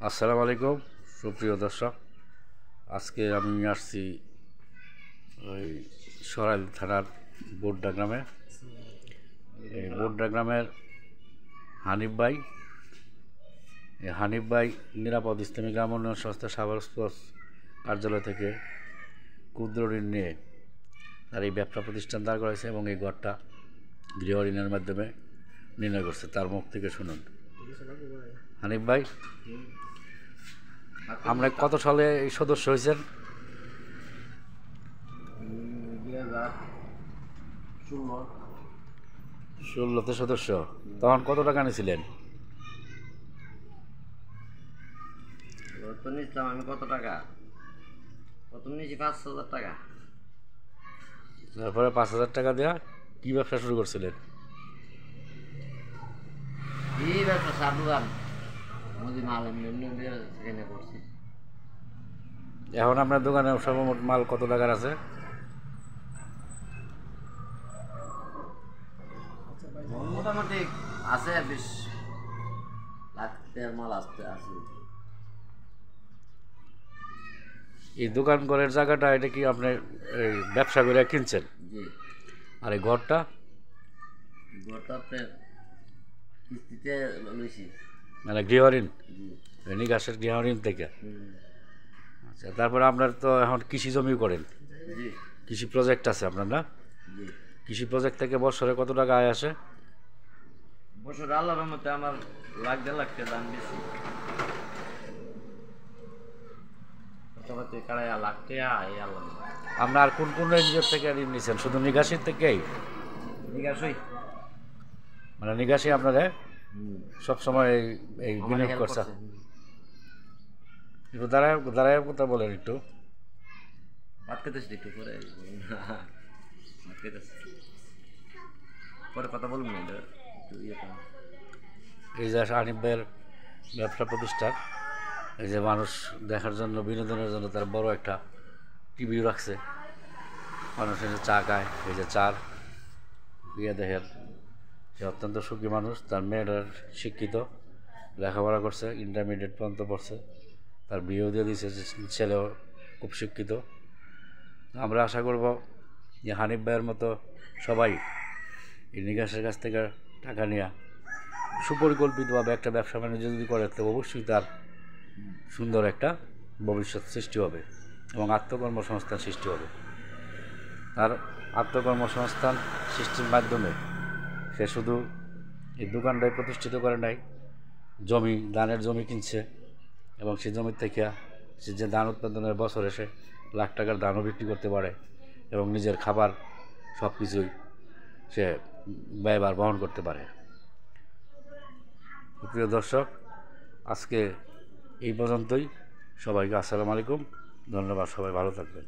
আসসালামু আলাইকুম সুপ্রিয় দর্শক, আজকে আমি আসছি ওই সরাইল থানার বোড্ডা গ্রামে। এই বোড্ডা গ্রামের হানিফ ভাই নিরাপদ ইসলামী গ্রাম উন্নয়ন সংস্থা সাভার কার্যালয় থেকে ক্ষুদ্র ঋণ নিয়ে তার এই ব্যবসা প্রতিষ্ঠান দাঁড় করেছে এবং এই ঘরটা গৃহ ঋণের মাধ্যমে নির্ণয় করছে। তার মুখ থেকে শুনুন। হানিফ ভাই, আমরা কত সালে এই সদস্য হয়েছেন? 2016 সদস্য। তখন কত টাকা নিয়েছিলেন? নিয়েছিলাম আমি কত টাকা, প্রথম নিয়েছি 5,000 টাকা। তারপরে 5,000 টাকা দেওয়া কি ব্যবসা শুরু করছিলেন? এই ব্যবসা সার দোকান মুদি মাল এমনি সেখানে করছি। এখন আপনার দোকানে সর্বমোট মাল কত টাকার আছে? মোটামুটি আছে 20 লাখ টাকার মাল আসতে আছে। এই দোকান ঘরের জায়গাটা এটা কি আপনি এই ব্যবসা করে কিনছেন? জি। আর এই ঘরটা আপনার কিস্তিতে লইছি। মানে গৃহ ঋণ, জি। নিকাশের গৃহ ঋণ থেকে। আচ্ছা, তারপরে আপনার তো এখন কৃষি জমিও করেন। জি। কৃষি প্রজেক্ট আছে আপনার, না? জি। কৃষি প্রজেক্ট থেকে বছরে কত টাকা আয় আসে? বছর আল্লাহর রহমতে আমার 1.5 লাখ টাকা দাম বেশি। কাড়াই লাখ টাকা এই আল্লাহ। আপনার কোন কোন এনজিও থেকে ঋণ নিয়েছেন? শুধু নিকাশির থেকেই? নিকাশই মানে নিকাশি আপনারা সবসময় এই বিনিয়োগ করছে। একটু দাঁড়ায় কথা বলেন একটু। ভাত খেতেছি একটু পরে, ভাত খেতেছি পরে কথা বলুন না, একটু ইয়ে করেন। এই যে হানিফ ভাইয়ের ব্যবসা প্রতিষ্ঠান, এই যে মানুষ দেখার জন্য, বিনোদনের জন্য তার বড় একটা টিভিও রাখছে। মানুষ এসে চা খায়, এই যে চার বিয়ে দেখেন। সে অত্যন্ত সুখী মানুষ। তার মেয়েরা শিক্ষিত, লেখাপড়া করছে, ইন্টারমিডিয়েট পর্যন্ত পড়ছে। তার বিয়েও দিয়ে দিয়েছে, ছেলেও খুব শিক্ষিত। আমরা আশা করব যে হানিফ ভাইয়ের মতো সবাই এই নিকাশের কাছ থেকে টাকা নিয়ে সুপরিকল্পিতভাবে একটা ব্যবসা বাণিজ্য যদি করে, তো অবশ্যই তার সুন্দর একটা ভবিষ্যৎ সৃষ্টি হবে এবং আত্মকর্মসংস্থান সৃষ্টি হবে। তার আত্মকর্মসংস্থান সৃষ্টির মাধ্যমে সে শুধু এই দোকানটাই প্রতিষ্ঠিত করে নাই, ধানের জমি কিনছে এবং সেই জমির থেকে সে যে ধান উৎপাদনের বছরে সে লাখ টাকার ধানও বিক্রি করতে পারে এবং নিজের খাবার সব কিছুই সে ব্যয়ভার বহন করতে পারে। প্রিয় দর্শক, আজকে এই পর্যন্তই। সবাইকে আসসালামু আলাইকুম, ধন্যবাদ। সবাই ভালো থাকবেন।